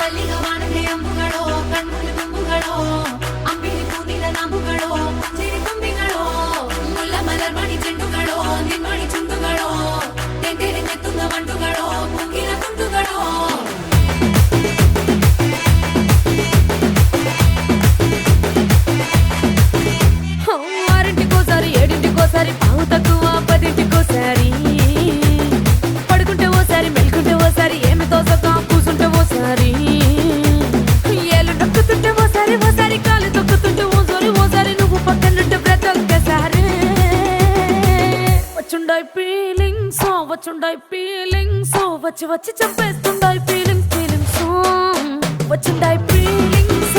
ಮಲ್ಲಿಗ ವಾನದೆ ಅಂಬುಗಳೋ ಕಣ್ಮುಳಿ ತುಂಬುಗಳೋ ಅಂಬಿಳಿ ಪೂನಿನ ನಂಬುಗಳೋ ಪುಂಜಿರಿ ತುಂಬಿಗಳೋ ಮುಲ್ಲ ಮಲರ್ಮಣಿ ಚೆಂಡುಗಳೋ ನಿಮ್ಮಣಿ ಚುಂಡುಗಳೋ ತೆಂಡೆರೆ ನೆತ್ತುಂಗ ಮಂಟುಗಳೋ ಪುಂಗಿನ ತುಂಡುಗಳೋ ఆరింటికోసారి ఏడింటికోసారి పావు తక్కువ పదింటికోసారి పడుకుంటే ఓసారి మెలుకుంటే ఓసారి ఏమి తోసక కూసుంటే ఓసారి ఏలు నొక్కుతుంటే ఓసారి ఓసారి కాలు తొక్కుతుంటే ఓసారి నువ్వు పక్కనుంటే బ్రతొక్కసారి వచ్చుండాయి ఫీలింగ్స్ వచ్చి వచ్చి చంపేస్తుండాయి ఫీలింగ్స్ వచ్చుండాయి ఫీలింగ్స్